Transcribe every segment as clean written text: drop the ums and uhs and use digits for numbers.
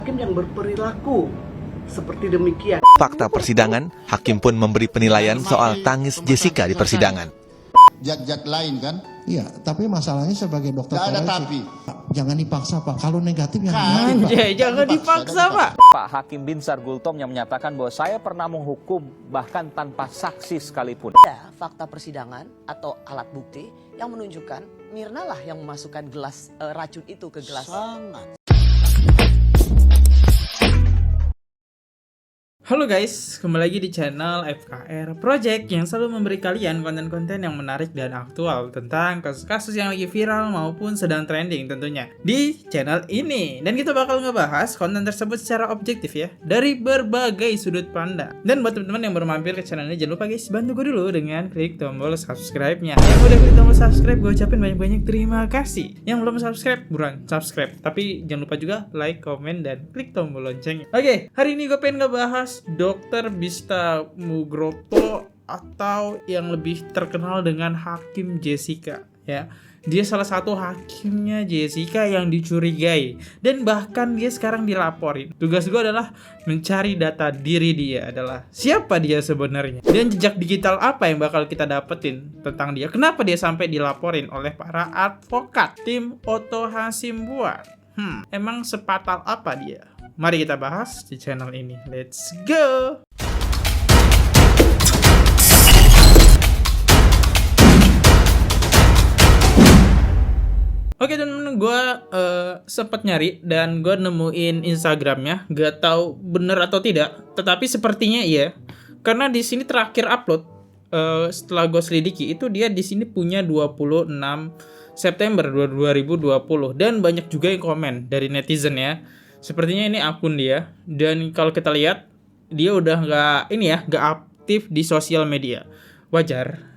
Hakim yang berperilaku seperti demikian. Fakta persidangan, hakim pun memberi penilaian soal tangis Jessica di persidangan. Zat-zat lain kan? Iya, tapi masalahnya sebagai dokter Nggak ada forensik, tapi. jangan dipaksa Pak. Kalau negatif yang Kan. negatif Pak. Anjay, jangan dipaksa Pak. Pak Hakim Binsar Gultom yang menyatakan bahwa saya pernah menghukum bahkan tanpa saksi sekalipun. Ada fakta persidangan atau alat bukti yang menunjukkan Mirna lah yang memasukkan gelas racun itu ke gelas. Sangat. Halo guys, kembali lagi di channel FKR Project yang selalu memberi kalian konten-konten yang menarik dan aktual tentang kasus-kasus yang lagi viral maupun sedang trending tentunya di channel ini. Dan kita bakal ngebahas konten tersebut secara objektif ya, dari berbagai sudut pandang. Dan buat teman-teman yang baru mampir ke channel ini, jangan lupa guys, bantu gue dulu dengan klik tombol subscribe-nya. Yang udah klik tombol subscribe, gue ucapin banyak-banyak terima kasih. Yang belum subscribe, buruan subscribe. Tapi jangan lupa juga like, komen, dan klik tombol loncengnya. Oke, hari ini gue pengen ngebahas Dr. Bista Mugroto atau yang lebih terkenal dengan Hakim Jessica ya. Dia salah satu hakimnya Jessica yang dicurigai dan bahkan dia sekarang dilaporin. Tugas gue adalah mencari data diri dia, adalah siapa dia sebenarnya dan jejak digital apa yang bakal kita dapetin tentang dia. Kenapa dia sampai dilaporin oleh para advokat tim Otto Hasibuan? Emang sepatal apa dia? Mari kita bahas di channel ini. Let's go! Oke teman-teman, gue sempat nyari dan gue nemuin Instagramnya. Gak tahu bener atau tidak, tetapi sepertinya iya. Karena di sini terakhir upload setelah gue selidiki itu dia di sini punya 26 September 2020 dan banyak juga yang komen dari netizen ya. Sepertinya ini akun dia, dan kalau kita lihat dia udah nggak aktif di sosial media. Wajar.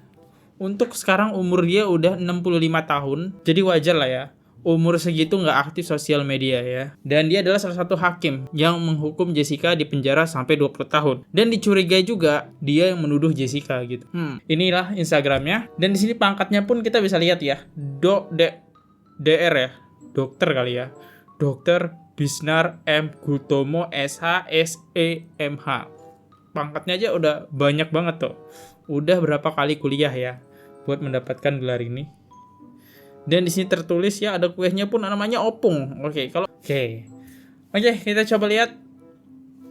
Untuk sekarang umur dia udah 65 tahun, jadi wajar lah ya. Umur segitu nggak aktif sosial media ya. Dan dia adalah salah satu hakim yang menghukum Jessica di penjara sampai 20 tahun. Dan dicurigai juga dia yang menuduh Jessica gitu. Inilah Instagramnya. Dan di sini pangkatnya pun kita bisa lihat ya. DR ya. Dokter kali ya. Dokter Bisnar M. Gutomo SH SEMH. Pangkatnya aja udah banyak banget tuh. Udah berapa kali kuliah ya buat mendapatkan gelar ini. Dan di sini tertulis ya, ada kuehnya pun namanya opung. Oke, kita coba lihat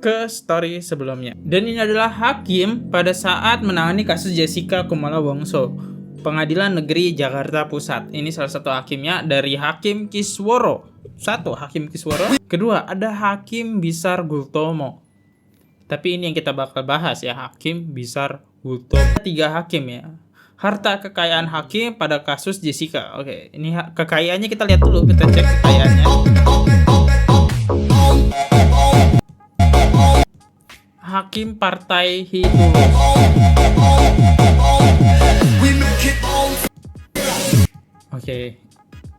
ke story sebelumnya. Dan ini adalah hakim pada saat menangani kasus Jessica Kumala Wongso, Pengadilan Negeri Jakarta Pusat. Ini salah satu hakimnya dari Hakim Kisworo. Satu, Hakim Kisworo. Kedua, ada Hakim Binsar Gultomo. Tapi ini yang kita bakal bahas ya, Hakim Binsar Gultomo. 3 hakim ya. Harta kekayaan hakim pada kasus Jessica. Oke, ini kekayaannya kita lihat dulu, kita cek kekayaannya. Hakim Partai Hidayah.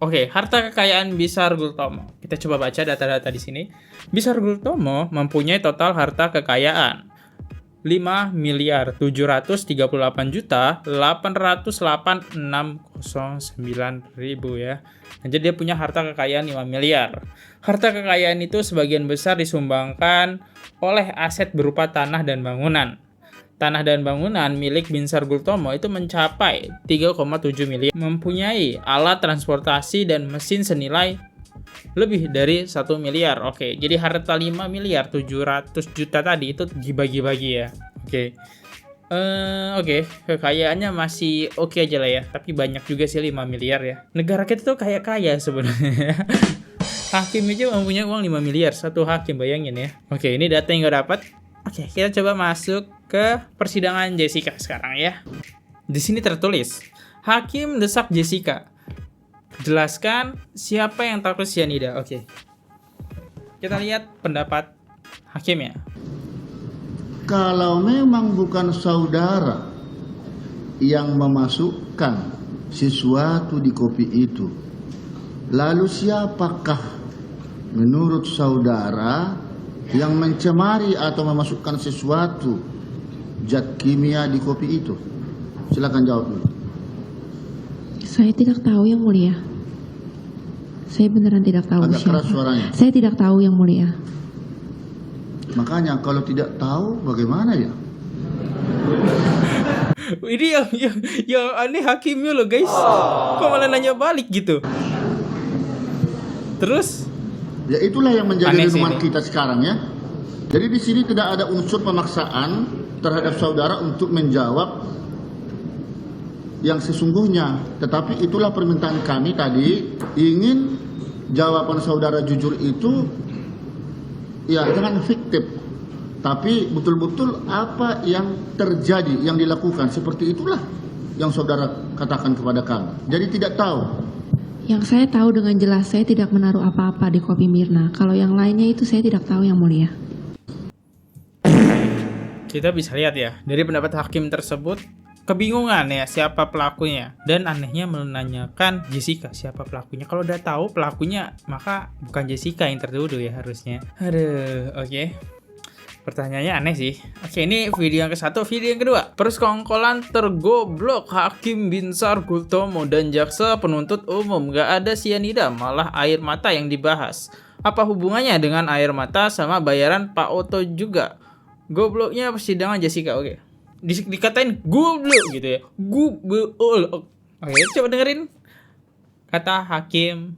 Oke, harta kekayaan Binsar Gultomo. Kita coba baca data-data di sini. Binsar Gultomo mempunyai total harta kekayaan 5.738.808.609.000 ya. Jadi dia punya harta kekayaan 5 miliar. Harta kekayaan itu sebagian besar disumbangkan oleh aset berupa tanah dan bangunan. Tanah dan bangunan milik Binsar Gultomo itu mencapai 3,7 miliar. Mempunyai alat transportasi dan mesin senilai lebih dari 1 miliar. Oke, jadi harta 5 miliar 700 juta tadi itu dibagi-bagi ya. Oke, kekayaannya masih oke aja lah ya. Tapi banyak juga sih 5 miliar ya. Negara kita tuh kaya-kaya sebenarnya. Hakim aja mempunyai uang 5 miliar. Satu hakim, bayangin ya. Oke, ini data yang gue dapat. Oke, kita coba masuk ke persidangan Jessica sekarang ya. Di sini tertulis, Hakim desak Jessica. Jelaskan siapa yang takut cyanida. Oke. Kita lihat pendapat hakimnya. Kalau memang bukan saudara yang memasukkan sesuatu di kopi itu, lalu siapakah menurut saudara yang mencemari atau memasukkan sesuatu zat kimia di kopi itu? Silakan jawab dulu. Saya tidak tahu yang mulia. Saya beneran tidak tahu Agak siapa. keras suaranya. Saya tidak tahu yang mulia. Makanya kalau tidak tahu bagaimana ya? Ini yang aneh hakimnya loh guys. Kok malah nanya balik gitu. Terus Ya itulah yang menjadi Aneh sih renungan ini. kita sekarang ya. Jadi di sini tidak ada unsur pemaksaan terhadap saudara untuk menjawab yang sesungguhnya. Tetapi itulah permintaan kami tadi, ingin jawaban saudara jujur itu ya jangan fiktif, tapi betul-betul apa yang terjadi, yang dilakukan. Seperti itulah yang saudara katakan kepada kami. Jadi tidak tahu. Yang saya tahu dengan jelas saya tidak menaruh apa-apa di kopi Mirna. Kalau yang lainnya itu saya tidak tahu, Yang Mulia. kita bisa lihat ya dari pendapat hakim tersebut, kebingungan ya siapa pelakunya, dan anehnya menanyakan Jessica siapa pelakunya. Kalau udah tahu pelakunya maka bukan Jessica yang tertuduh ya harusnya. Aduh, oke. Pertanyaannya aneh sih. Oke, ini video yang ke-1. Video yang kedua, persekongkolan tergoblok Hakim Binsar Gultomo dan jaksa penuntut umum. Gak ada sianida, malah air mata yang dibahas. Apa hubungannya dengan air mata sama bayaran Pak Oto juga? Gobloknya persidangan Jessica. Oke, dikatain goblok gitu ya. Goblok. Oke, coba dengerin kata hakim.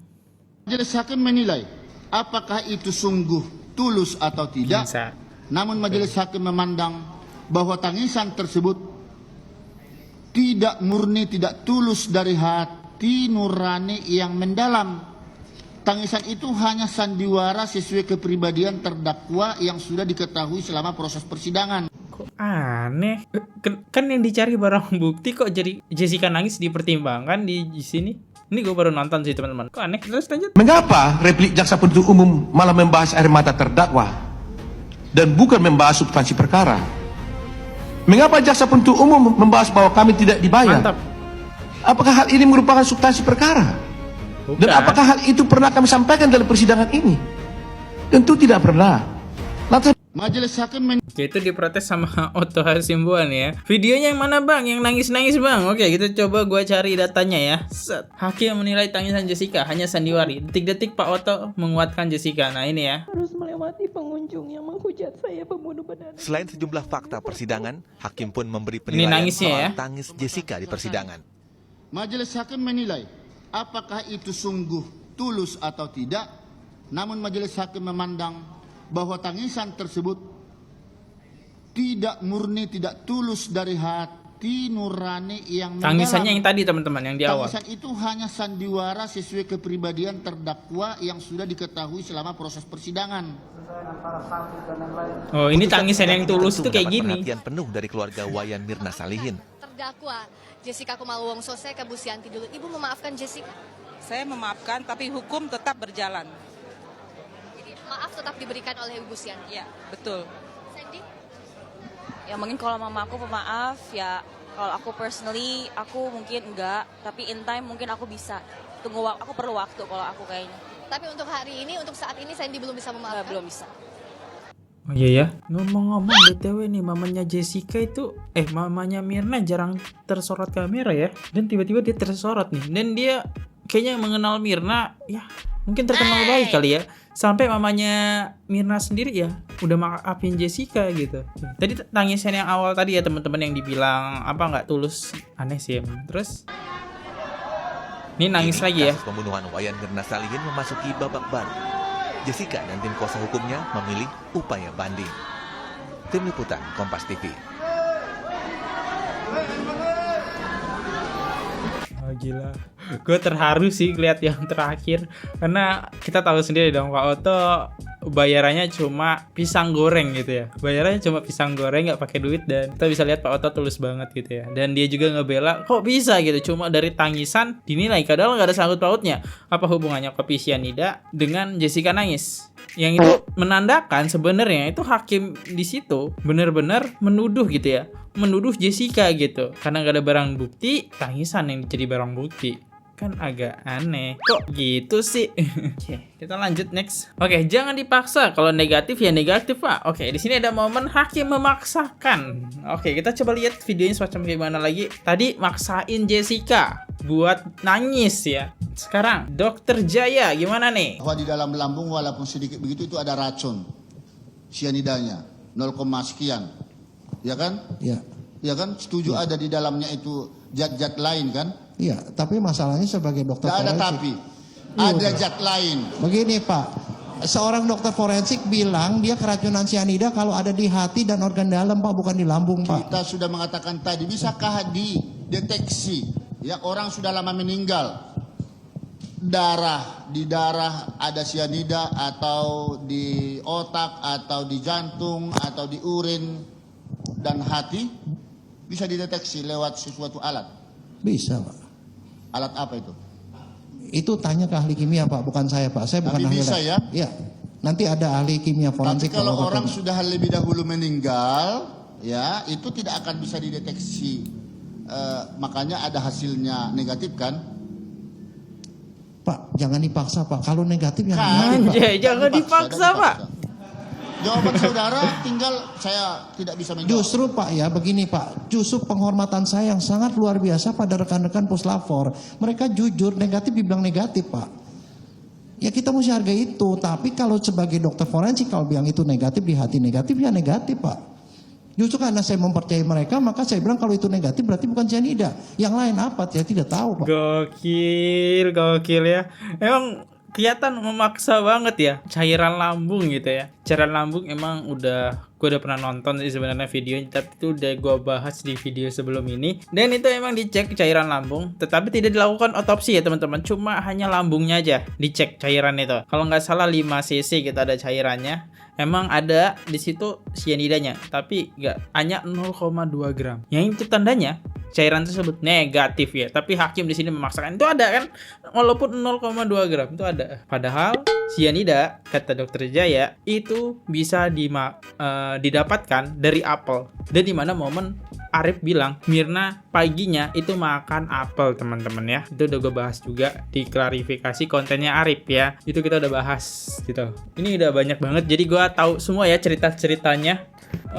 Majelis hakim menilai apakah itu sungguh tulus atau tidak. Binsar. Namun majelis hakim memandang bahwa tangisan tersebut tidak murni, tidak tulus dari hati nurani yang mendalam. Tangisan itu hanya sandiwara sesuai kepribadian terdakwa yang sudah diketahui selama proses persidangan. Kok aneh? Kan yang dicari barang bukti kok jadi Jessica nangis dipertimbangkan di sini? Ini gue baru nonton sih teman-teman. Kok aneh? Terus lanjut. Mengapa replik jaksa penuntut umum malah membahas air mata terdakwa dan bukan membahas substansi perkara? Mengapa jaksa penuntut umum membahas bahwa kami tidak dibayar? Mantap. Apakah hal ini merupakan substansi perkara? Bukan. Dan apakah hal itu pernah kami sampaikan dalam persidangan ini? Tentu tidak pernah. Lantas Majelis hakim Oke, itu diprotes sama Oto Hasibuan ya. Videonya yang mana bang? Yang nangis-nangis bang? Oke, kita coba gua cari datanya ya. Set. Hakim menilai tangisan Jessica hanya sandiwari. Detik-detik Pak Oto menguatkan Jessica. Nah ini ya. Harus melewati pengunjung yang menghujat saya pembunuh benar. Selain sejumlah fakta persidangan, hakim pun memberi Ini penilaian nangisnya soal ya. tangis Jessica di persidangan. Majelis hakim menilai apakah itu sungguh tulus atau tidak. Namun majelis hakim memandang bahwa tangisan tersebut tidak murni, tidak tulus dari hati nurani yang mendalam. Tangisannya yang tadi teman-teman yang di awal. Tangisan itu hanya sandiwara sesuai kepribadian terdakwa yang sudah diketahui selama proses persidangan. Oh, ini tangisan yang tulus Tentu tuh kayak mendapat gini. perhatian penuh dari keluarga Wayan Mirna Salihin. Terdakwa Jessica Kumalo Wongso, saya ke Bu Sianti dulu. Ibu memaafkan Jessica? Saya memaafkan, tapi hukum tetap berjalan. Jadi maaf tetap diberikan oleh Ibu Sianti? Ya, betul. Sandy? Ya mungkin kalau mama aku pemaaf, ya kalau aku personally, aku mungkin enggak. Tapi in time mungkin aku bisa. Tunggu, aku perlu waktu kalau aku kayaknya. Tapi untuk hari ini, untuk saat ini Sandy belum bisa memaafkan? Belum bisa. Oh iya ya. Ngomong-ngomong BTW nih, mamanya Jessica itu mamanya Mirna jarang tersorot kamera ya. Dan tiba-tiba dia tersorot nih. Dan dia kayaknya mengenal Mirna ya mungkin terkenal baik kali ya. Sampai mamanya Mirna sendiri ya udah maafin Jessica gitu. Tadi tangisan yang awal tadi ya teman-teman yang dibilang apa nggak tulus, aneh sih emang. Terus ini nangis lagi ya. Kasus pembunuhan Wayan Mirna Salihin memasuki babak baru. Jessica dan tim kuasa hukumnya memilih upaya banding. Tim Liputan Kompas TV. Oh, gila, gue terharu sih lihat yang terakhir karena kita tahu sendiri dong Pak Oto bayarannya cuma pisang goreng gitu ya, bayarannya cuma pisang goreng nggak pakai duit, dan kita bisa lihat Pak Oto tulus banget gitu ya, dan dia juga ngebela kok bisa gitu cuma dari tangisan dinilai, padahal nggak ada sangkut pautnya. Apa hubungannya kopi sianida dengan Jessica nangis? Yang itu menandakan sebenarnya itu hakim di situ benar-benar menuduh gitu ya, menuduh Jessica gitu karena nggak ada barang bukti, tangisan yang jadi barang bukti. Kan agak aneh. Kok gitu sih? Oke, kita lanjut next. Oke, jangan dipaksa. Kalau negatif ya negatif, Pak. Oke, di sini ada momen hakim memaksakan. Oke, kita coba lihat videonya semacam gimana lagi. Tadi maksain Jessica buat nangis ya. Sekarang Dokter Jaya gimana nih? Bahwa di dalam lambung walaupun sedikit begitu itu ada racun. sianidanya 0, sekian, ya kan? Iya. Ya kan? Setuju ada di dalamnya itu zat-zat lain kan? Iya, tapi masalahnya sebagai dokter Tidak ada forensik. tapi, ada zat lain. Begini Pak, seorang dokter forensik bilang dia keracunan sianida kalau ada di hati dan organ dalam Pak, bukan di lambung Pak. Kita sudah mengatakan tadi, bisakah dideteksi ya orang sudah lama meninggal, di darah ada sianida atau di otak atau di jantung atau di urin dan hati, bisa dideteksi lewat sesuatu alat. Bisa Pak. Alat apa itu? Itu tanya ke ahli kimia Pak, bukan saya Pak. Saya bukan Tapi ahli bisa lab. ya? Iya. Nanti ada ahli kimia forensik. Tapi kalau Pak, orang sudah lebih dahulu meninggal, ya itu tidak akan bisa dideteksi. Makanya ada hasilnya negatif kan? Pak, jangan dipaksa Pak. Kalau negatif ya Kan, negatif, Pak. Anjay, jangan dipaksa, Pak. Jawaban saudara tinggal saya tidak bisa menjawab. Justru Pak ya begini Pak, justru penghormatan saya yang sangat luar biasa pada rekan-rekan puslapor. Mereka jujur, negatif dibilang negatif Pak. Ya kita mesti hargai itu. Tapi kalau sebagai dokter forensik kalau bilang itu negatif di hati negatif ya negatif Pak. Justru karena saya mempercayai mereka maka saya bilang kalau itu negatif berarti bukan cyanida. Yang lain apa? Saya tidak tahu Pak. Gokil ya. Emang kelihatan memaksa banget ya, cairan lambung gitu ya. Cairan lambung emang gue udah pernah nonton sih sebenarnya videonya, tapi itu udah gue bahas di video sebelum ini. Dan itu emang dicek cairan lambung, tetapi tidak dilakukan otopsi ya teman-teman. Cuma hanya lambungnya aja dicek cairan itu. Kalau nggak salah 5 cc kita ada cairannya. Emang ada di situ sianidanya, tapi nggak, hanya 0,2 gram. Yang itu tandanya cairan tersebut negatif ya. Tapi hakim di sini memaksakan itu ada kan, walaupun 0,2 gram itu ada. Padahal sianida kata dokter Jaya itu bisa didapatkan dari apel. Dan di mana momen Arif bilang Mirna paginya itu makan apel teman-teman ya. Itu udah gue bahas juga di klarifikasi kontennya Arif ya. Itu kita udah bahas gitu. Ini udah banyak banget jadi gue tahu semua ya cerita-ceritanya.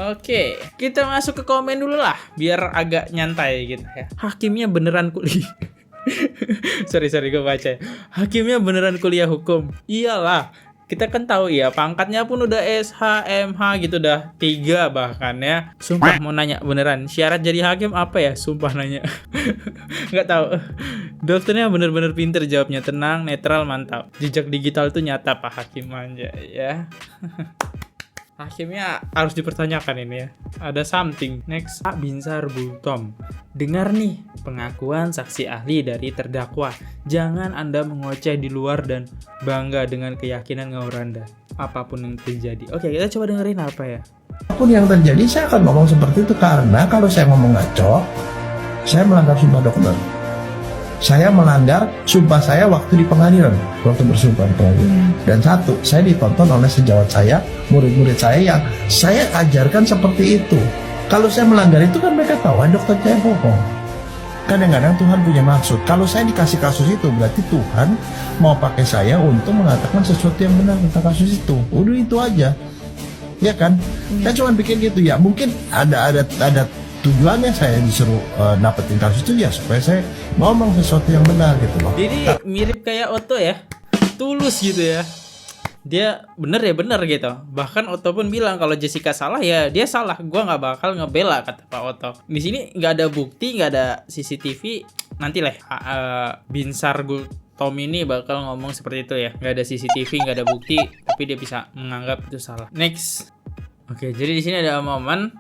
Oke, kita masuk ke komen dulu lah biar agak nyantai gitu ya. Hakimnya beneran kuliah. sorry gue baca ya. Hakimnya beneran kuliah hukum. Iyalah, kita kan tahu ya pangkatnya pun udah SH, MH gitu, udah 3 bahkan ya. Sumpah mau nanya beneran syarat jadi hakim apa ya? Sumpah nanya. Nggak tahu. Dokternya bener-bener pinter jawabnya, tenang, netral, mantap. Jejak digital tuh nyata Pak Hakim aja ya. Hakimnya harus dipertanyakan ini ya. Ada something. Next, Pak Binsar Gultom. Dengar nih pengakuan saksi ahli dari terdakwa. Jangan Anda mengoceh di luar dan bangga dengan keyakinan ngaur Anda. Apapun yang terjadi. Oke, kita coba dengerin apa ya. Apapun yang terjadi saya akan ngomong seperti itu karena kalau saya ngomong ngaco, saya melanggar sumpah dokter. Saya melanggar sumpah saya waktu di pengadilan, waktu bersumpah di pengadilan. Dan satu, saya ditonton oleh sejawat saya, murid-murid saya yang saya ajarkan seperti itu. Kalau saya melanggar itu kan mereka tahu, dokter saya bohong. Kadang-kadang Tuhan punya maksud. Kalau saya dikasih kasus itu, berarti Tuhan mau pakai saya untuk mengatakan sesuatu yang benar tentang kasus itu. Udah itu aja, ya kan? Saya cuma bikin gitu ya. Mungkin ada tujuannya saya disuruh dapetin kasus itu ya supaya saya ngomong sesuatu yang benar gitu loh. Jadi mirip kayak Otto ya, tulus gitu ya. Dia bener gitu. Bahkan Otto pun bilang kalau Jessica salah ya dia salah. Gua nggak bakal ngebela kata Pak Otto. Di sini nggak ada bukti, nggak ada CCTV. Nanti lah Binsar Gultom ini bakal ngomong seperti itu ya. Nggak ada CCTV, nggak ada bukti, tapi dia bisa menganggap itu salah. Next. Oke, jadi di sini ada momen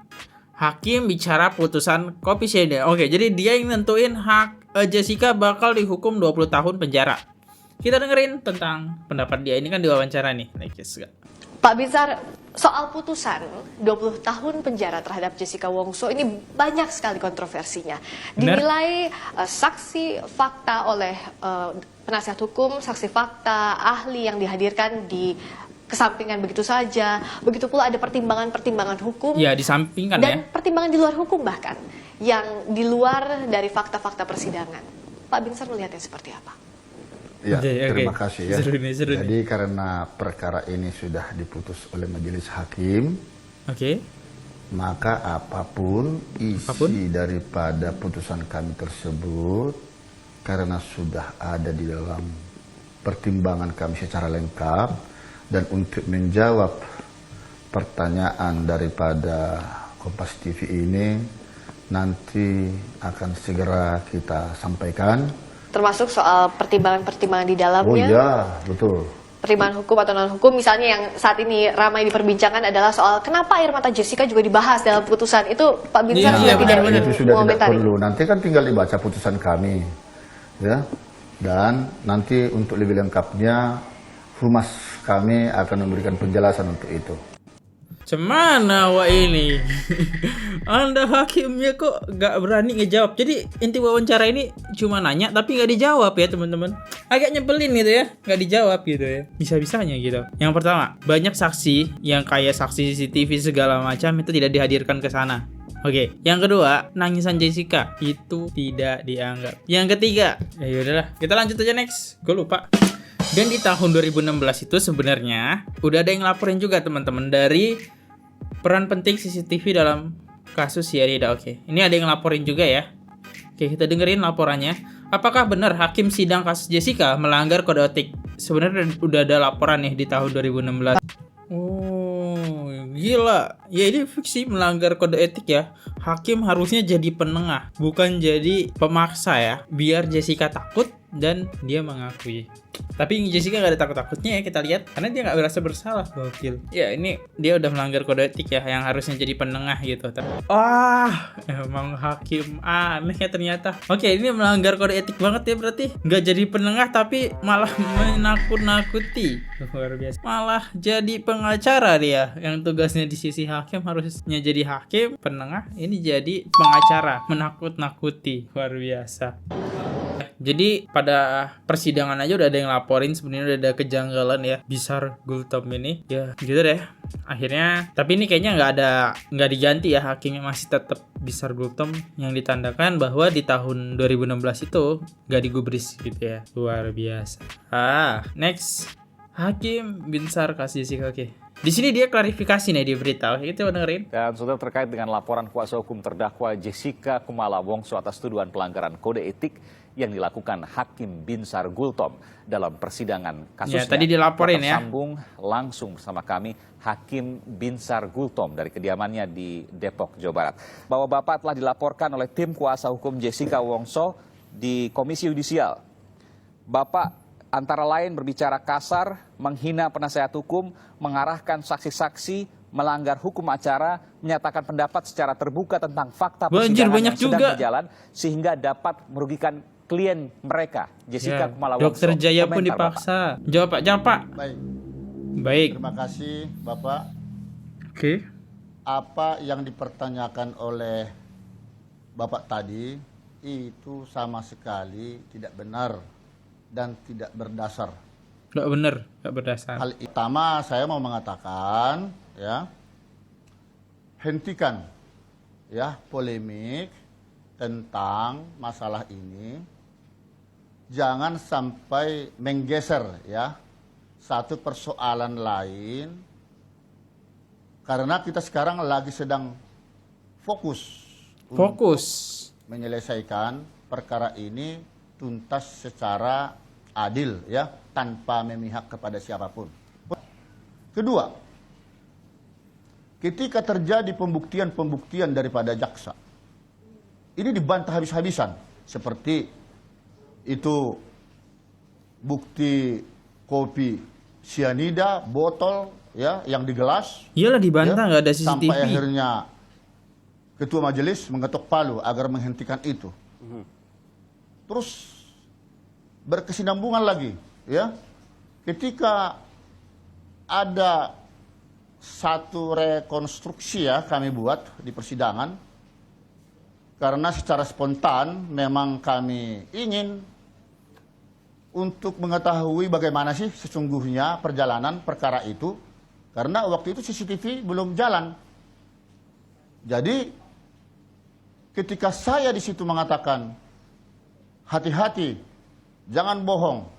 hakim bicara putusan kopi sianida. Oke, jadi dia yang nentuin Jessica bakal dihukum 20 tahun penjara. Kita dengerin tentang pendapat dia. Ini kan diwawancara nih. Pak Binsar, soal putusan 20 tahun penjara terhadap Jessica Wongso ini banyak sekali kontroversinya. Dinilai saksi fakta oleh penasihat hukum, saksi fakta, ahli yang dihadirkan di kesampingan begitu saja. Begitu pula ada pertimbangan-pertimbangan hukum. Ya, disampingkan dan ya. pertimbangan di luar hukum bahkan. Yang di luar dari fakta-fakta persidangan. Pak Binsar melihatnya seperti apa? Ya, terima kasih ya. Seru nih. Jadi karena perkara ini sudah diputus oleh majelis hakim, maka apapun isi daripada putusan kami tersebut, karena sudah ada di dalam pertimbangan kami secara lengkap, dan untuk menjawab pertanyaan daripada Kompas TV ini nanti akan segera kita sampaikan. Termasuk soal pertimbangan-pertimbangan di dalamnya. Oh iya, betul. Pertimbangan hukum atau non-hukum, misalnya yang saat ini ramai diperbincangkan adalah soal kenapa air mata Jessica juga dibahas dalam putusan. Itu Pak Binsar Iya, tidak itu sudah tidak mengomentari. perlu. Nanti kan tinggal dibaca putusan kami, ya. Dan nanti untuk lebih lengkapnya, humas kami akan memberikan penjelasan untuk itu. Cemana wak ini? Anda hakimnya kok gak berani ngejawab. Jadi inti wawancara ini cuma nanya tapi gak dijawab ya teman-teman. Agak nyebelin gitu ya, gak dijawab gitu ya. Bisa-bisanya gitu. Yang pertama, banyak saksi yang kayak saksi CCTV segala macam itu tidak dihadirkan ke sana. Oke, yang kedua, nangisan Jessica itu tidak dianggap. Yang ketiga, ya udahlah, kita lanjut aja next. Gue lupa. Dan di tahun 2016 itu sebenarnya udah ada yang laporin juga teman-teman dari peran penting CCTV dalam kasus cyanida. Oke, ini ada yang laporin juga ya. Oke, kita dengerin laporannya. Apakah benar hakim sidang kasus Jessica melanggar kode etik? Sebenarnya udah ada laporan nih di tahun 2016. Oh, gila. Ya ini fiksi melanggar kode etik ya. Hakim harusnya jadi penengah, bukan jadi pemaksa ya. Biar Jessica takut dan dia mengakui. Tapi Jessica gak ada takut-takutnya ya, kita lihat. Karena dia gak merasa bersalah, gokil. Ya ini dia udah melanggar kode etik ya, yang harusnya jadi penengah gitu. Emang hakim aneh ya ternyata. Oke, ini melanggar kode etik banget ya berarti. Gak jadi penengah tapi malah menakut-nakuti. Luar biasa. Malah jadi pengacara dia. Yang tugasnya di sisi hakim harusnya jadi hakim, penengah. Ini jadi pengacara, menakut-nakuti. Luar biasa. Jadi pada persidangan aja udah ada yang laporin, sebenarnya udah ada kejanggalan ya Binsar Gultom ini. Ya gitu deh. Akhirnya, tapi ini kayaknya nggak diganti ya, hakimnya masih tetap Binsar Gultom yang ditandakan bahwa di tahun 2016 itu nggak digubris gitu ya. Luar biasa. Next. Hakim Binsar kasus Jessica. Oke. Di sini dia klarifikasi nih di berita. Oke, kita dengerin. Dan sudah terkait dengan laporan kuasa hukum terdakwa Jessica Kumala Wongso atas tuduhan pelanggaran kode etik yang dilakukan Hakim Binsar Gultom dalam persidangan kasusnya. Ya, tadi dilaporin ya. Tersambung langsung bersama kami Hakim Binsar Gultom dari kediamannya di Depok, Jawa Barat. Bahwa Bapak telah dilaporkan oleh tim kuasa hukum Jessica Wongso di Komisi Yudisial. Bapak antara lain berbicara kasar, menghina penasihat hukum, mengarahkan saksi-saksi, melanggar hukum acara, menyatakan pendapat secara terbuka tentang fakta persidangan yang sedang berjalan, sehingga dapat merugikan klien mereka, Jessica Kumala Wongso. Dokter Jaya pun dipaksa. Jawab Pak. Baik. Terima kasih Bapak. Oke. Apa yang dipertanyakan oleh Bapak tadi itu sama sekali tidak benar dan tidak berdasar. Tidak benar, tidak berdasar. Hal utama saya mau mengatakan ya, hentikan ya polemik tentang masalah ini. Jangan sampai menggeser ya satu persoalan lain, karena kita sekarang lagi sedang fokus menyelesaikan perkara ini tuntas secara adil ya, tanpa memihak kepada siapapun. Kedua, ketika terjadi pembuktian daripada jaksa, ini dibantah habis-habisan, seperti itu bukti kopi cyanida botol ya yang di gelas. Iyalah dibantah, nggak ada CCTV. Sampai akhirnya ketua majelis mengetuk palu agar menghentikan itu. Terus berkesinambungan lagi ya, ketika ada satu rekonstruksi ya kami buat di persidangan, karena secara spontan memang kami ingin untuk mengetahui bagaimana sih sesungguhnya perjalanan perkara itu, karena waktu itu CCTV belum jalan. Jadi ketika saya di situ mengatakan hati-hati, jangan bohong,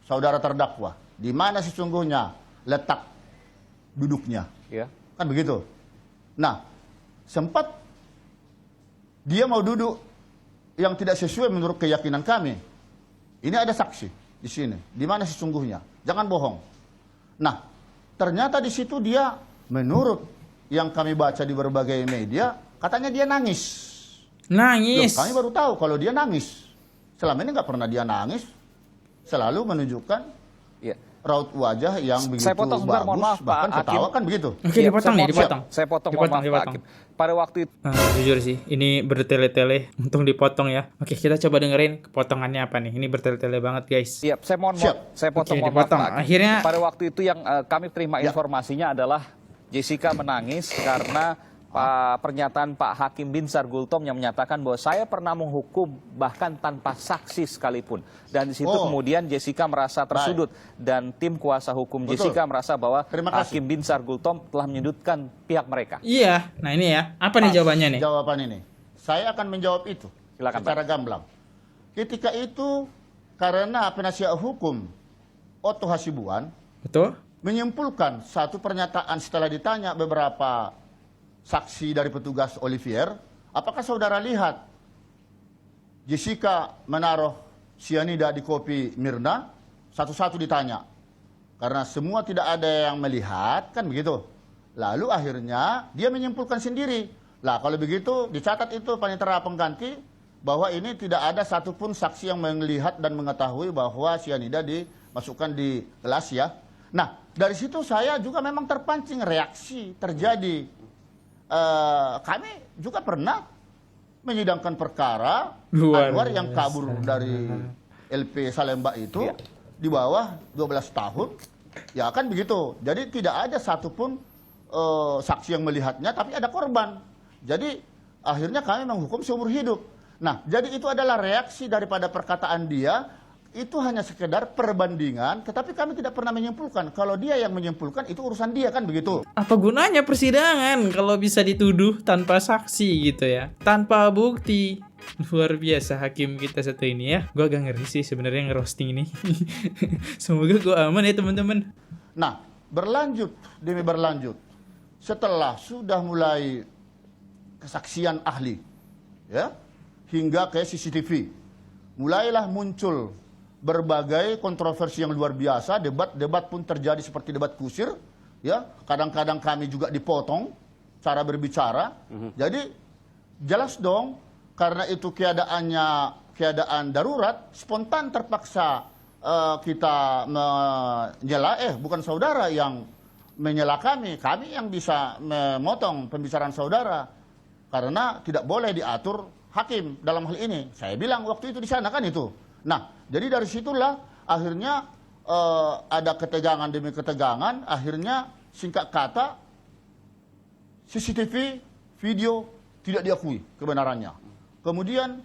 saudara terdakwa, di mana sesungguhnya letak duduknya, kan begitu. Nah, sempat dia mau duduk yang tidak sesuai menurut keyakinan kami. Ini ada saksi di sini, di mana sesungguhnya, jangan bohong. Nah, ternyata di situ dia menurut yang kami baca di berbagai media, katanya dia nangis. Nangis. Loh, kami baru tahu kalau dia nangis. Selama ini nggak pernah dia nangis. Selalu menunjukkan raut wajah yang begitu Saya potong sebentar, mohon maaf, bahkan Pak ketawa Hakim. kan begitu. Oke, dipotong nih, dipotong. Saya potong, Dipotong, mohon maaf, Pak dipotong. Hakim. Pada waktu itu, Jujur sih, ini bertele-tele. Untung dipotong ya. Oke, kita coba dengerin potongannya apa nih. Ini bertele-tele banget, guys. iya, saya mohon Siap. maaf, saya potong, Oke, mohon maaf, dipotong. Pak Hakim. Akhirnya- pada waktu itu yang kami terima informasinya adalah Jessica menangis karena pernyataan Pak Hakim Binsar Gultom yang menyatakan bahwa saya pernah menghukum bahkan tanpa saksi sekalipun. Dan di situ kemudian Jessica merasa tersudut dan tim kuasa hukum Betul. Jessica merasa bahwa Terima kasih. Hakim Binsar Gultom telah menyudutkan pihak mereka. Iya, nah ini ya. Apa nih jawabannya nih? Jawaban ini. Saya akan menjawab itu Silakan, secara gamblang. Ketika itu karena penasihat hukum Otto Hasibuan Betul? menyimpulkan satu pernyataan setelah ditanya beberapa saksi dari petugas Olivier, apakah saudara lihat Jessica menaruh sianida di kopi Mirna? Satu-satu ditanya. Karena semua tidak ada yang melihat, kan begitu. Lalu akhirnya dia menyimpulkan sendiri. Lah kalau begitu dicatat itu panitera pengganti bahwa ini tidak ada satupun saksi yang melihat dan mengetahui bahwa sianida dimasukkan di gelas ya. Nah dari situ saya juga memang terpancing reaksi terjadi. Kami juga pernah menyidangkan perkara Anwar yang kabur dari LP Salemba itu di bawah 12 tahun. Ya kan begitu. Jadi tidak ada satupun saksi yang melihatnya, tapi ada korban. Jadi akhirnya kami menghukum seumur hidup. Nah, jadi itu adalah reaksi daripada perkataan dia. Itu hanya sekedar perbandingan, tetapi kami tidak pernah menyimpulkan. Kalau dia yang menyimpulkan, itu urusan dia, kan begitu. Apa gunanya persidangan kalau bisa dituduh tanpa saksi gitu ya? Tanpa bukti. Luar biasa hakim kita satu ini ya. Gue agak ngeri sih sebenarnya ngerosting ini. Semoga gue aman ya teman-teman. Nah, berlanjut demi berlanjut. Setelah sudah mulai kesaksian ahli, ya, hingga ke CCTV, mulailah muncul berbagai kontroversi yang luar biasa, debat pun terjadi seperti debat kusir, ya. Kadang-kadang kami juga dipotong cara berbicara. Jadi jelas dong, karena itu keadaan darurat, spontan terpaksa kita menyela, bukan saudara yang menyela kami yang bisa memotong pembicaraan saudara karena tidak boleh diatur hakim dalam hal ini. Saya bilang waktu itu di sana kan itu. Nah, jadi dari situlah akhirnya ada ketegangan demi ketegangan. Akhirnya singkat kata CCTV video tidak diakui kebenarannya. Kemudian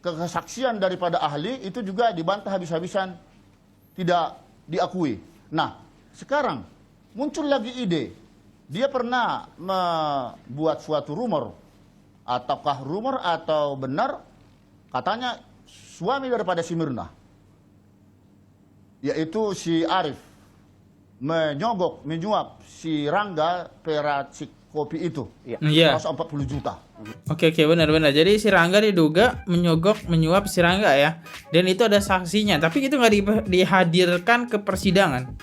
kesaksian daripada ahli itu juga dibantah habis-habisan tidak diakui. Nah, sekarang muncul lagi ide. Dia pernah membuat suatu rumor, ataukah rumor atau benar, katanya suami daripada si Mirna, yaitu si Arif, menyuap si Rangga peracik kopi itu. Iya. 140 juta. Oke, benar-benar. Jadi si Rangga diduga menyuap si Rangga ya. Dan itu ada saksinya, tapi itu nggak dihadirkan ke persidangan.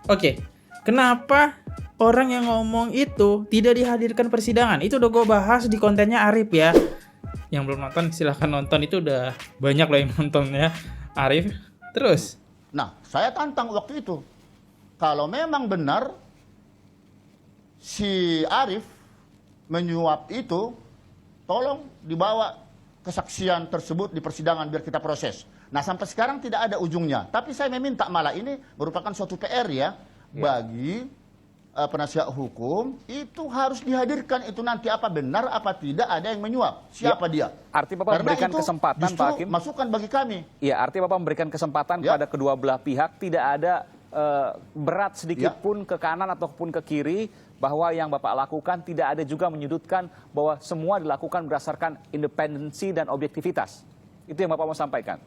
Oke, kenapa orang yang ngomong itu tidak dihadirkan persidangan? Itu udah gue bahas di kontennya Arif ya. Yang belum nonton silahkan nonton, itu udah banyak loh yang nonton ya Arif. Terus? Nah, saya tantang waktu itu. Kalau memang benar si Arif menyuap itu, tolong dibawa kesaksian tersebut di persidangan biar kita proses. Nah, sampai sekarang tidak ada ujungnya. Tapi saya meminta, malah ini merupakan suatu PR ya, bagi penasihat hukum, itu harus dihadirkan itu nanti apa benar apa tidak ada yang menyuap. Siapa dia? Artinya Bapak memberikan kesempatan, Pak Hakim. Masukan bagi kami. Iya, artinya Bapak memberikan kesempatan kepada kedua belah pihak, tidak ada berat sedikit pun ke kanan ataupun ke kiri, bahwa yang Bapak lakukan tidak ada juga menyudutkan, bahwa semua dilakukan berdasarkan independensi dan objektivitas. Itu yang Bapak mau sampaikan.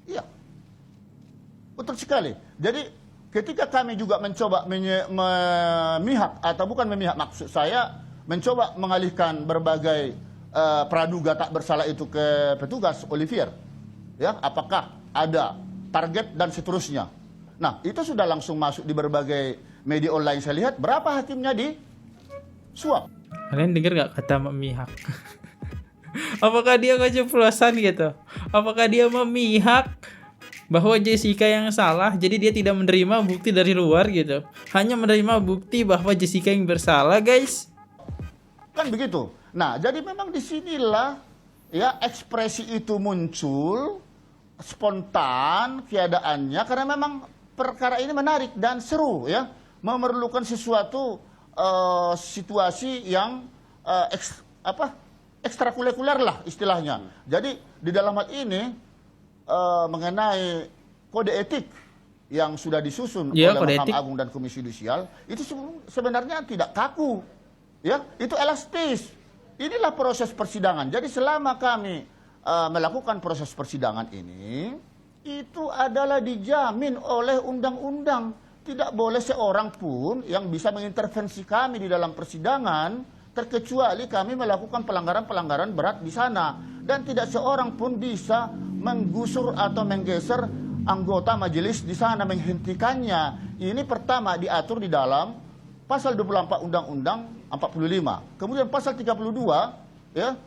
Iya, betul sekali. Jadi ketika kami juga mencoba memihak, atau bukan memihak, maksud saya mencoba mengalihkan berbagai praduga tak bersalah itu ke petugas Olivier, ya, apakah ada target dan seterusnya. Nah, itu sudah langsung masuk di berbagai media online saya lihat berapa hakimnya di suap. Kalian denger gak kata memihak? Apakah dia keceplosan gitu? Apakah dia memihak bahwa Jessica yang salah, jadi dia tidak menerima bukti dari luar gitu? Hanya menerima bukti bahwa Jessica yang bersalah, guys. Kan begitu. Nah, jadi memang disinilah ya ekspresi itu muncul spontan keadaannya, karena memang perkara ini menarik dan seru ya, memerlukan sesuatu situasi yang ekstrakurikuler lah istilahnya. Jadi di dalam hal ini mengenai kode etik yang sudah disusun oleh Mahkamah Agung dan Komisi Yudisial itu sebenarnya tidak kaku, ya, itu elastis. Inilah proses persidangan. Jadi selama kami melakukan proses persidangan ini, itu adalah dijamin oleh undang-undang. Tidak boleh seorang pun yang bisa mengintervensi kami di dalam persidangan, terkecuali kami melakukan pelanggaran-pelanggaran berat di sana. Dan tidak seorang pun bisa menggusur atau menggeser anggota majelis di sana, menghentikannya. Ini pertama diatur di dalam pasal 24 Undang-Undang 45. Kemudian pasal 32 ya,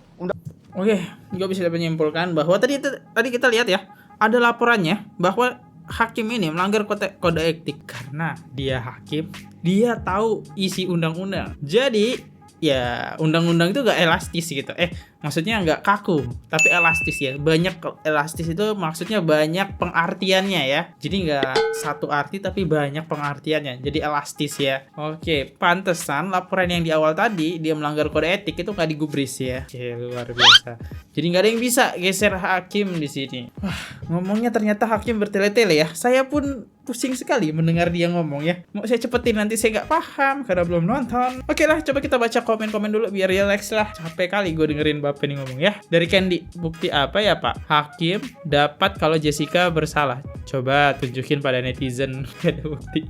Oke, juga bisa menyimpulkan bahwa tadi kita lihat ya, ada laporannya bahwa hakim ini melanggar kode etik karena dia hakim, dia tahu isi undang-undang. Jadi ya undang-undang itu gak elastis gitu. Maksudnya gak kaku, tapi elastis ya. Banyak elastis itu maksudnya banyak pengartiannya ya. Jadi gak satu arti tapi banyak pengartiannya. Jadi elastis ya. Oke, pantesan laporan yang di awal tadi dia melanggar kode etik itu gak digubris ya. Oke, luar biasa. Jadi gak ada yang bisa geser hakim di sini. Wah, ngomongnya ternyata hakim bertele-tele ya. Saya pun pusing sekali mendengar dia ngomong ya. Mau saya cepetin nanti saya nggak paham karena belum nonton. Oke lah, coba kita baca komen-komen dulu biar relax lah. Capek kali gue dengerin Bapak ini ngomong ya. Dari Candy, bukti apa ya Pak? Hakim dapat kalau Jessica bersalah. Coba tunjukin pada netizen. Ada bukti.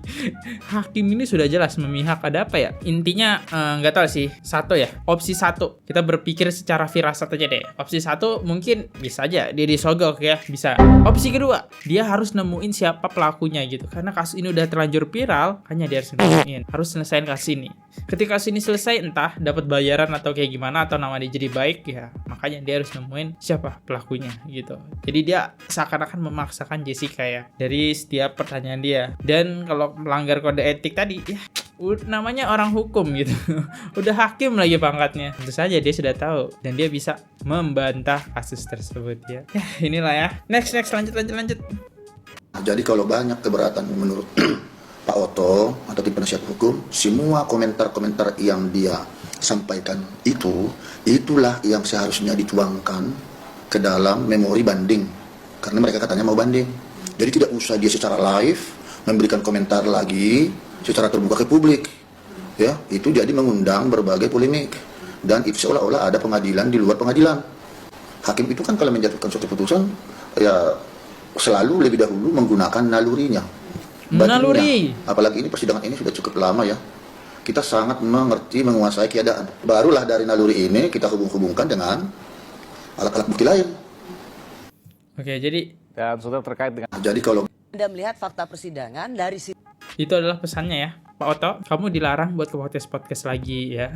Hakim ini sudah jelas memihak. Ada apa ya? Intinya nggak tahu sih. Satu ya. Opsi satu. Kita berpikir secara firasat aja deh. Opsi satu mungkin bisa aja dia disogok ya. Bisa. Opsi kedua, dia harus nemuin siapa pelakunya gitu, karena kasus ini udah terlanjur viral, hanya dia harus nemuin, harus selesaiin kasus ini. Ketika kasus ini selesai, entah dapat bayaran atau kayak gimana, atau nama dia jadi baik ya, makanya dia harus nemuin siapa pelakunya gitu. Jadi dia seakan-akan memaksakan Jessica ya dari setiap pertanyaan dia. Dan kalau melanggar kode etik tadi ya, namanya orang hukum gitu. Udah hakim lagi pangkatnya, tentu saja dia sudah tahu dan dia bisa membantah kasus tersebut ya. Inilah ya. Next lanjut. jadi kalau banyak keberatan menurut Pak Oto atau tim penasihat hukum, semua komentar-komentar yang dia sampaikan itulah yang seharusnya dituangkan ke dalam memori banding. Karena mereka katanya mau banding. Jadi tidak usah dia secara live memberikan komentar lagi secara terbuka ke publik. Ya, itu jadi mengundang berbagai polemik. Dan itu seolah-olah ada pengadilan di luar pengadilan. Hakim itu kan kalau menjatuhkan suatu putusan, ya selalu lebih dahulu menggunakan nalurinya. Naluri. Apalagi ini persidangan ini sudah cukup lama ya. Kita sangat menguasai keadaan. Barulah dari naluri ini kita hubung-hubungkan dengan alat-alat bukti lain. Oke, jadi dan sudah terkait dengan. Jadi kalau Anda melihat fakta persidangan dari itu adalah pesannya ya. Pak Oto, kamu dilarang buat ke podcast lagi ya.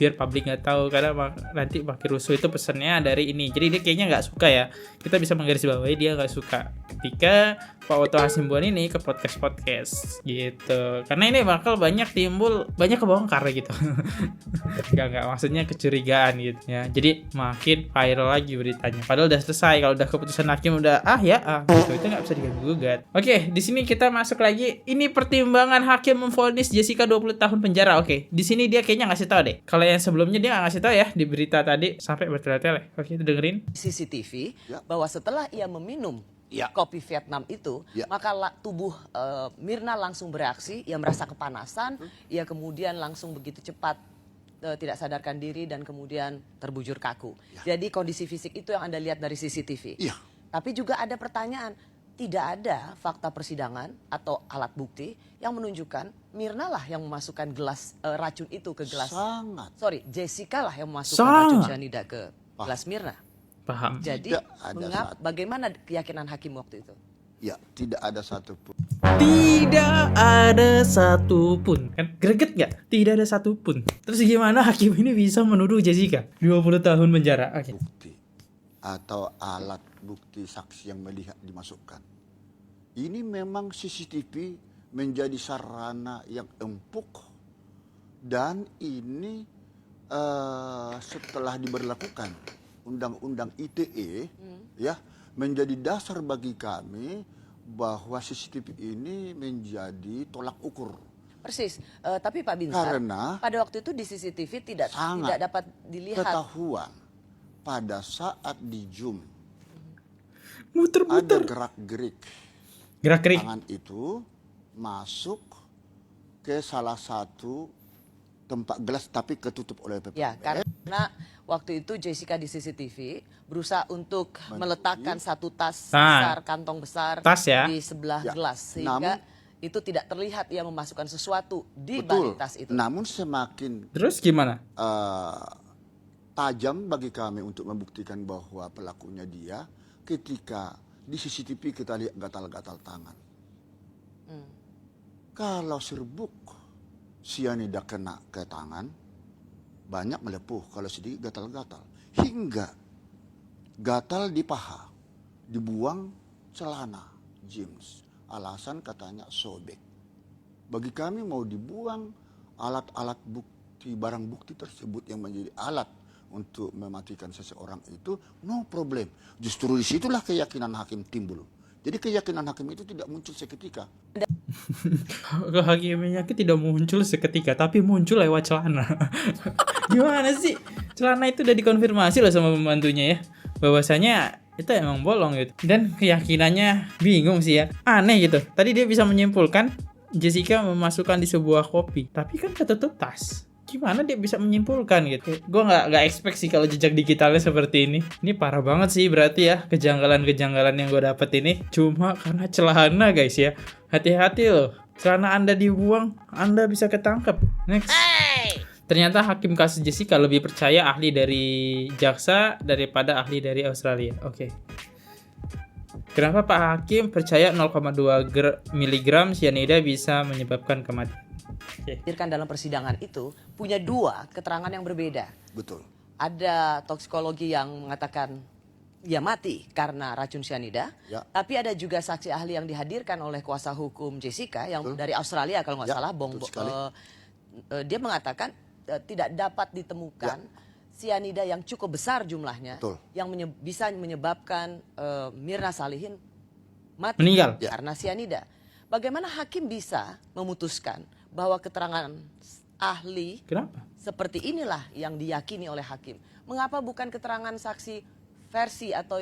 Biar publik nggak tahu, karena nanti makin rusuh. Itu pesannya dari ini. Jadi dia kayaknya nggak suka ya. Kita bisa menggarisbawahi dia nggak suka ketika Pak Oto Hasibuan ini ke podcast gitu. Karena ini bakal banyak timbul banyak kebongkar gitu. Nggak maksudnya kecurigaan gitu ya. Jadi makin viral lagi beritanya. Padahal udah selesai. Kalau udah keputusan hakim udah gitu. Itu nggak bisa diganggu-gugat. Oke, di sini kita masuk lagi. Ini pertimbangan hakim memvonis Jessica 20 tahun penjara. Oke, di sini dia kayaknya ngasih tahu deh. Kalau yang sebelumnya dia nggak ngasih tahu ya di berita tadi sampai bertele-tele. Oke, itu dengerin. CCTV bahwa setelah ia meminum kopi Vietnam itu, maka tubuh Mirna langsung bereaksi, ia merasa kepanasan, ia kemudian langsung begitu cepat tidak sadarkan diri dan kemudian terbujur kaku. Jadi kondisi fisik itu yang Anda lihat dari CCTV. Tapi juga ada pertanyaan, tidak ada fakta persidangan atau alat bukti yang menunjukkan Mirna lah yang memasukkan gelas racun itu ke gelas. Jessica lah yang memasukkan racun cyanida ke gelas Mirna. Paham. Jadi bagaimana keyakinan hakim waktu itu? Ya, tidak ada satupun. Tidak ada satupun. Kan greget nggak? Tidak ada satupun. Terus gimana hakim ini bisa menuduh Jessica 20 tahun penjara? Oke. Bukti atau alat bukti saksi yang melihat dimasukkan. Ini memang CCTV menjadi sarana yang empuk, dan ini setelah diberlakukan Undang-Undang ITE ya, menjadi dasar bagi kami bahwa CCTV ini menjadi tolak ukur. Persis. Tapi Pak Binsar, Karena pada waktu itu di CCTV tidak dapat dilihat. Ketahuan pada saat di Zoom Muter-muter. ada gerak-gerik tangan itu masuk ke salah satu tempat gelas tapi ketutup oleh PPS. Ya, karena waktu itu Jessica di CCTV berusaha untuk meletakkan satu tas besar, kantong besar di sebelah gelas, sehingga itu tidak terlihat ia memasukkan sesuatu di balik tas itu. Namun semakin Terus gimana? Tajam bagi kami untuk membuktikan bahwa pelakunya dia ketika di CCTV kita lihat gatal-gatal tangan. Kalau serbuk sianida kena ke tangan, banyak melepuh, kalau sedikit gatal-gatal. Hingga gatal di paha, dibuang celana jeans. Alasan katanya sobek. Bagi kami mau dibuang alat-alat bukti, barang bukti tersebut yang menjadi alat untuk mematikan seseorang itu, no problem. Justru disitulah keyakinan hakim timbul. Jadi keyakinan hakim itu tidak muncul seketika. Kehakimannya tidak muncul seketika, tapi muncul lewat celana. Gimana sih? Celana itu udah dikonfirmasi loh sama pembantunya ya, bahwasanya itu emang bolong gitu. Dan keyakinannya bingung sih ya, aneh gitu. Tadi dia bisa menyimpulkan Jessica memasukkan di sebuah kopi, tapi kan ketutup tas. Gimana dia bisa menyimpulkan gitu? Gue nggak expect sih kalau jejak digitalnya seperti ini. Ini parah banget sih berarti ya, kejanggalan-kejanggalan yang gue dapet ini. Cuma karena celana guys ya. Hati-hati loh. Celana Anda dibuang, Anda bisa ketangkep. Next. Ternyata hakim kasus Jessica lebih percaya ahli dari jaksa daripada ahli dari Australia. Oke. Kenapa Pak Hakim percaya 0,2 mg cyanida bisa menyebabkan kematian? Hadirkan dalam persidangan itu punya dua keterangan yang berbeda. Betul. Ada toksikologi yang mengatakan ia mati karena racun cyanida, tapi ada juga saksi ahli yang dihadirkan oleh kuasa hukum Jessica yang dari Australia kalau nggak salah, dia mengatakan tidak dapat ditemukan cyanida yang cukup besar jumlahnya yang bisa menyebabkan Mirna Salihin mati meninggal karena cyanida. Bagaimana hakim bisa memutuskan bahwa keterangan ahli seperti inilah yang diyakini oleh hakim? Mengapa bukan keterangan saksi versi atau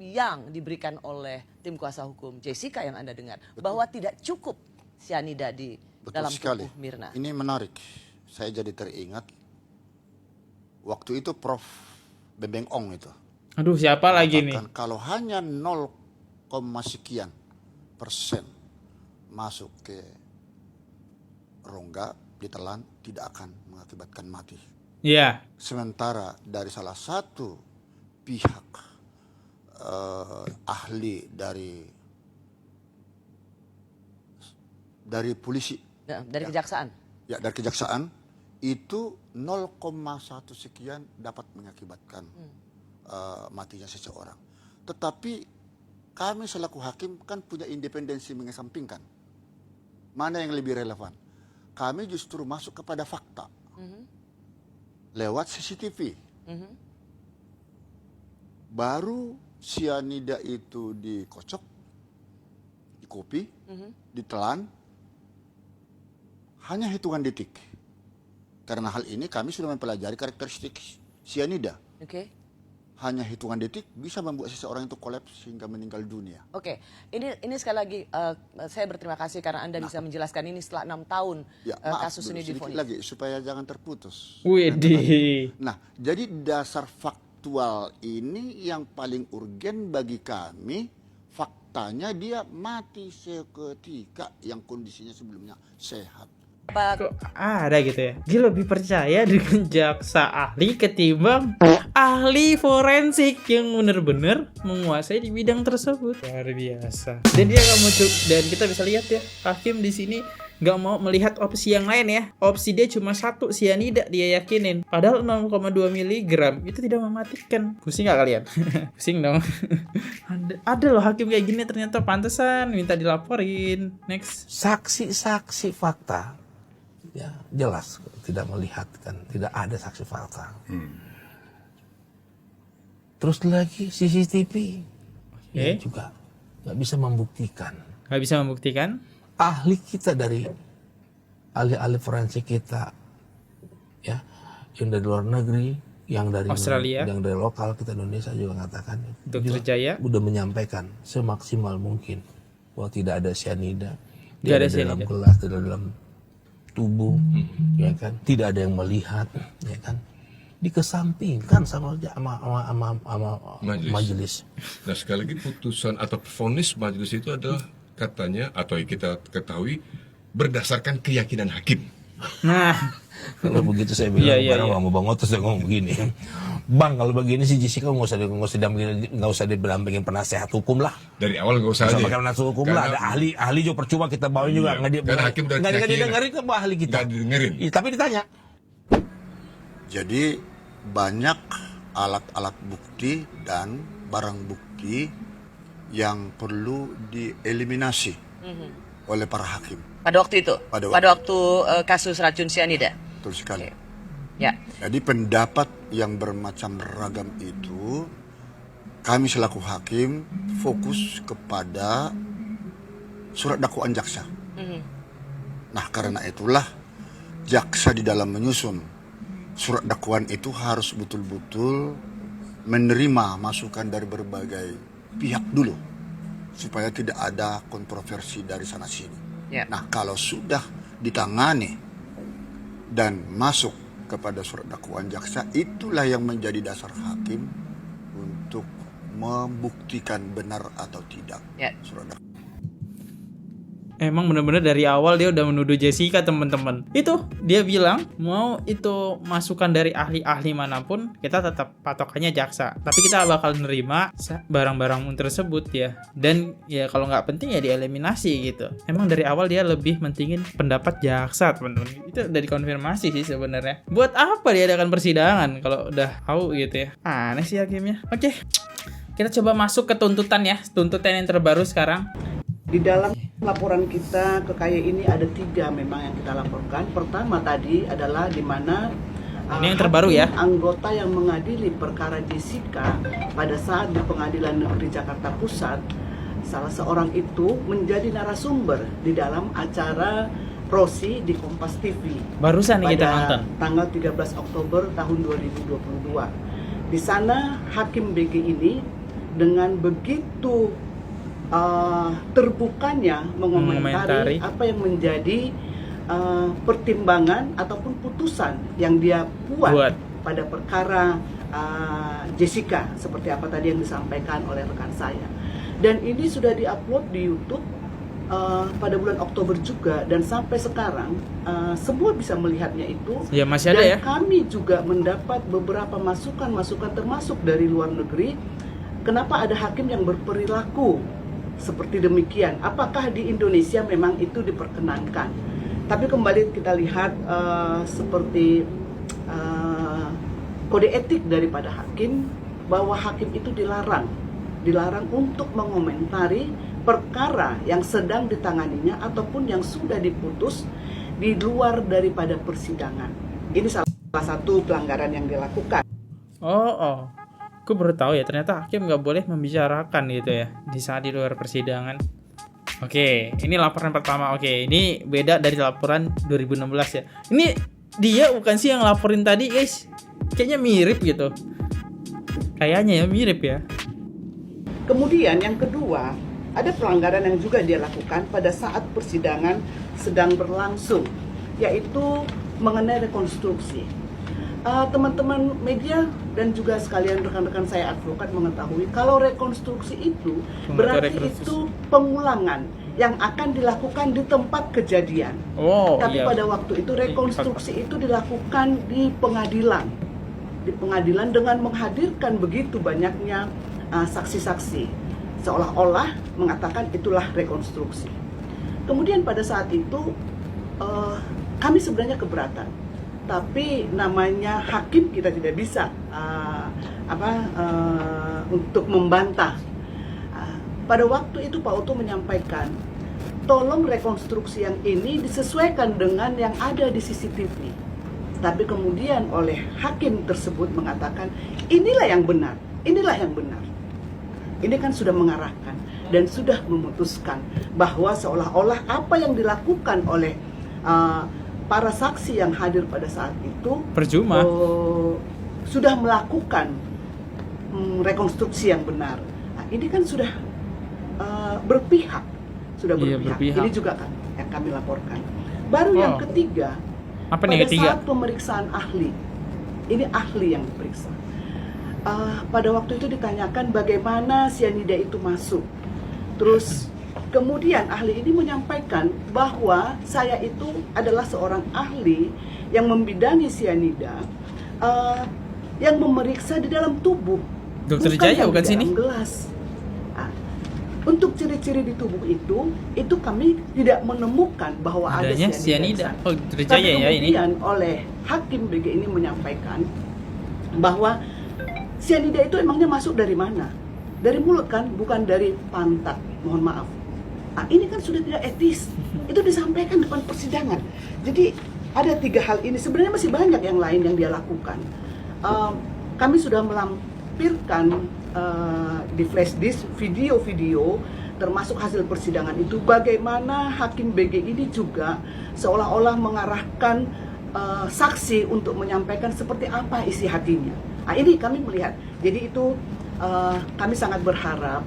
yang diberikan oleh tim kuasa hukum Jessica yang Anda dengar? Bahwa tidak cukup cyanida di dalam tubuh Mirna. Ini menarik. Saya jadi teringat waktu itu Prof. Bembeng Ong itu. Aduh, siapa lagi nih? Kalau hanya 0, sekian persen masuk ke rongga ditelan tidak akan mengakibatkan mati. Iya. Sementara dari salah satu pihak ahli dari polisi, dari kejaksaan. Ya, dari kejaksaan itu 0,1 sekian dapat mengakibatkan matinya seseorang. Tetapi kami selaku hakim kan punya independensi mengesampingkan mana yang lebih relevan. Kami justru masuk kepada fakta lewat CCTV. Baru cyanida itu dikocok, dikopi, ditelan, hanya hitungan detik. Karena hal ini kami sudah mempelajari karakteristik cyanida. Hanya hitungan detik bisa membuat seseorang itu kolaps hingga meninggal dunia. Oke, ini sekali lagi saya berterima kasih karena Anda bisa menjelaskan ini setelah 6 tahun kasus ini divonis. Lagi supaya jangan terputus. Nah, jadi dasar faktual ini yang paling urgen bagi kami. Faktanya dia mati seketika yang kondisinya sebelumnya sehat. Kok ada gitu ya? Dia lebih percaya dengan jaksa ahli ketimbang ahli forensik yang benar-benar menguasai di bidang tersebut. Luar biasa. Dan dia nggak mau dan kita bisa lihat ya, hakim di sini nggak mau melihat opsi yang lain ya. Opsi dia cuma satu, sianida dia yakinin. Padahal 0,2 mg itu tidak mematikan. Pusing nggak kalian? Pusing dong. ada loh hakim kayak gini, ternyata pantesan minta dilaporin. Next. Saksi-saksi fakta, ya jelas tidak melihat kan, tidak ada saksi fakta. Terus lagi CCTV, ya juga nggak bisa membuktikan. Nggak bisa membuktikan? Ahli kita dari ahli forensik kita, ya, yang dari luar negeri, yang dari Australia, yang dari lokal kita Indonesia juga mengatakan, Dr. Jaya udah menyampaikan semaksimal mungkin bahwa tidak ada cyanida, tidak ada dalam gelas, tidak dalam tubuh, ya kan, tidak ada yang melihat, ya kan, dikesampingkan sama majelis. Nah, sekali lagi putusan atau vonis majelis itu adalah katanya atau kita ketahui berdasarkan keyakinan hakim. Nah, kalau begitu saya bilang, mau Bang Otos saya ngomong begini, Bang, kalau begini si Jessica nggak usah didampingin penasehat hukum lah. Dari awal nggak usah aja. Pakai penasehat hukum lah. Ada ahli juga percuma kita bawain juga. Karena hakim udah nggak didengerin ke ahli kita. Nggak didengerin. Tapi ditanya. Jadi banyak alat-alat bukti dan barang bukti yang perlu dieliminasi oleh para hakim. Pada waktu itu? Pada waktu kasus racun cyanida? Betul sekali. Ya. Jadi pendapat yang bermacam ragam itu, kami selaku hakim fokus kepada surat dakwaan jaksa. Nah, karena itulah jaksa di dalam menyusun surat dakwaan itu harus betul-betul menerima masukan dari berbagai pihak dulu, supaya tidak ada kontroversi dari sana sini. Nah, kalau sudah ditangani dan masuk kepada surat dakwaan jaksa, itulah yang menjadi dasar hakim untuk membuktikan benar atau tidak surat dakwaan. Emang bener-bener dari awal dia udah menuduh Jessica, teman-teman. Itu dia bilang mau itu masukan dari ahli-ahli manapun, kita tetap patokannya jaksa. Tapi kita bakal nerima barang-barang tersebut ya. Dan ya kalau nggak penting ya dieliminasi gitu. Emang dari awal dia lebih mentingin pendapat jaksa, teman-teman. Itu udah dikonfirmasi sih sebenarnya. Buat apa diadakan persidangan kalau udah tahu gitu ya? Aneh sih hakimnya. Oke. Kita coba masuk ke tuntutan ya. Tuntutan yang terbaru sekarang. Di dalam laporan kita ke KAY ini ada 3 memang yang kita laporkan. Pertama tadi adalah di mana ini yang terbaru ya, anggota yang mengadili perkara Jessica pada saat di Pengadilan Negeri Jakarta Pusat, salah seorang itu menjadi narasumber di dalam acara Rosi di Kompas TV. Barusan nih kita nonton. Tanggal 13 Oktober tahun 2022. Di sana Hakim BG ini dengan begitu terbukanya mengomentari apa yang menjadi pertimbangan ataupun putusan yang dia buat pada perkara Jessica, seperti apa tadi yang disampaikan oleh rekan saya. Dan ini sudah diupload di YouTube pada bulan Oktober juga, dan sampai sekarang semua bisa melihatnya itu. Ya, masih ada dan ya. Kami juga mendapat beberapa masukan termasuk dari luar negeri. Kenapa ada hakim yang berperilaku seperti demikian? Apakah di Indonesia memang itu diperkenankan? Tapi kembali kita lihat seperti kode etik daripada hakim, bahwa hakim itu dilarang untuk mengomentari perkara yang sedang ditanganinya ataupun yang sudah diputus di luar daripada persidangan. Ini salah satu pelanggaran yang dilakukan. Aku baru tahu ya, ternyata hakim nggak boleh membicarakan gitu ya di saat di luar persidangan. Oke, ini laporan pertama. Oke, ini beda dari laporan 2016 ya. Ini dia bukan sih yang laporin tadi, guys. Kayaknya mirip gitu. Kayaknya ya mirip ya. Kemudian yang kedua, ada pelanggaran yang juga dia lakukan pada saat persidangan sedang berlangsung, yaitu mengenai rekonstruksi. Teman-teman media dan juga sekalian rekan-rekan saya advokat mengetahui kalau rekonstruksi itu berarti itu pengulangan yang akan dilakukan di tempat kejadian. Tapi pada waktu itu rekonstruksi itu dilakukan di pengadilan. di pengadilan dengan menghadirkan begitu banyaknya saksi-saksi, seolah-olah mengatakan itulah rekonstruksi. Kemudian pada saat itu kami sebenarnya keberatan, tapi namanya hakim kita tidak bisa untuk membantah. Pada waktu itu Pak Oto menyampaikan, tolong rekonstruksi yang ini disesuaikan dengan yang ada di CCTV. Tapi kemudian oleh hakim tersebut mengatakan, inilah yang benar, inilah yang benar. Ini kan sudah mengarahkan dan sudah memutuskan bahwa seolah-olah apa yang dilakukan oleh para saksi yang hadir pada saat itu percuma, sudah melakukan rekonstruksi yang benar. Nah, ini kan sudah berpihak, sudah berpihak. Ini juga kan yang kami laporkan. Baru yang ketiga, apa nih ketiga? Saat pemeriksaan ahli, ini ahli yang diperiksa. Pada waktu itu ditanyakan bagaimana cyanida itu masuk. Terus kemudian ahli ini menyampaikan bahwa saya itu adalah seorang ahli yang membidangi cyanida, yang memeriksa di dalam tubuh. Dokter Jaya bukan sini? Gelas. Untuk ciri-ciri di tubuh itu kami tidak menemukan bahwa adanya ada cyanida. Oh, Dokter Jaya ya ini. Kemudian oleh hakim BG ini menyampaikan bahwa cyanida itu emangnya masuk dari mana? Dari mulut kan, bukan dari pantat. Mohon maaf. Nah, ini kan sudah tidak etis. Itu disampaikan depan persidangan. Jadi ada 3 hal ini. Sebenarnya masih banyak yang lain yang dia lakukan. Kami sudah melampirkan di flash disk video-video termasuk hasil persidangan itu bagaimana hakim BG ini juga seolah-olah mengarahkan saksi untuk menyampaikan seperti apa isi hatinya. Nah, ini kami melihat. Jadi itu kami sangat berharap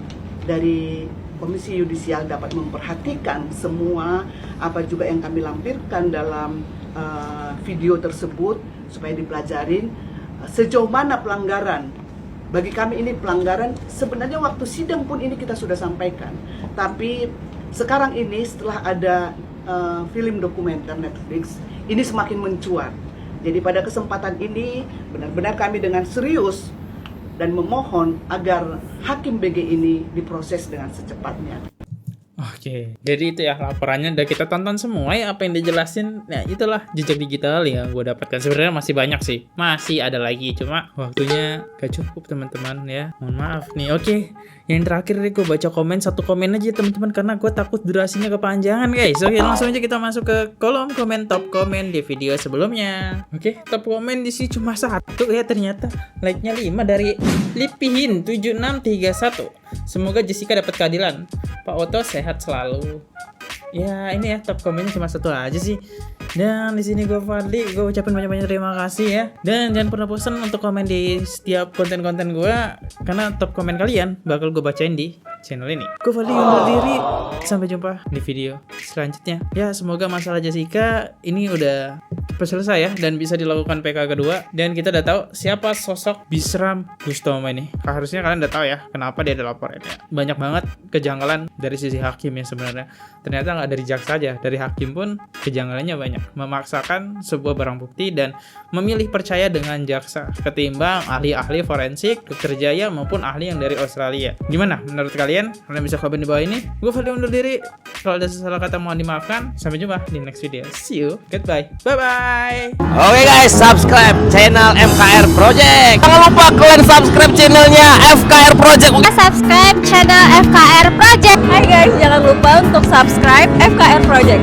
dari Komisi Yudisial dapat memperhatikan semua apa juga yang kami lampirkan dalam video tersebut supaya dipelajarin sejauh mana pelanggaran. Bagi kami ini pelanggaran, sebenarnya waktu sidang pun ini kita sudah sampaikan. Tapi sekarang ini setelah ada film dokumenter Netflix, ini semakin mencuat. Jadi pada kesempatan ini benar-benar kami dengan serius dan memohon agar hakim BG ini diproses dengan secepatnya. Oke, jadi itu ya laporannya udah kita tonton semua ya apa yang dijelasin. Nah itulah jejak digital yang gue dapatkan. Sebenarnya masih banyak sih, masih ada lagi, cuma waktunya gak cukup teman-teman ya. Mohon maaf nih. Oke, yang terakhir nih gue baca komen, 1 komen aja teman-teman karena gue takut durasinya kepanjangan guys. Oke, langsung aja kita masuk ke kolom komen, top komen di video sebelumnya. Oke, top komen di sini cuma 1 ya ternyata. Like-nya 5 dari Lipihin 7631. Semoga Jessica dapat keadilan. Pak Oto sehat selalu. Ya ini ya top komennya cuma 1 aja sih. Dan di sini gue Fadli, gue ucapin banyak-banyak terima kasih ya. Dan jangan pernah bosan untuk komen di setiap konten-konten gue karena top komen kalian bakal gue bacain di channel ini. Gue Fadli undur diri. Sampai jumpa di video selanjutnya. Ya semoga masalah Jessica ini udah selesai ya dan bisa dilakukan PK kedua dan kita udah tahu siapa sosok Bisram Gustomo ini. Harusnya kalian udah tahu ya kenapa dia dilaporin ya. Banyak banget kejanggalan dari sisi hakim ya sebenarnya. Ternyata nggak dari jaksa aja, dari hakim pun kejanggalannya banyak. Memaksakan sebuah barang bukti dan memilih percaya dengan jaksa ketimbang ahli-ahli forensik, Dokter Jaya maupun ahli yang dari Australia. Gimana menurut kalian? Kalian bisa komen di bawah ini. Gue Fadli undur diri. Kalau ada salah kata mohon dimaafkan. Sampai jumpa di next video. See you. Goodbye. Bye-bye. Oke guys, subscribe channel FKR Project. Jangan lupa kalian subscribe channelnya FKR Project. Subscribe channel FKR Project. Hai guys, jangan lupa untuk subscribe FKR Project.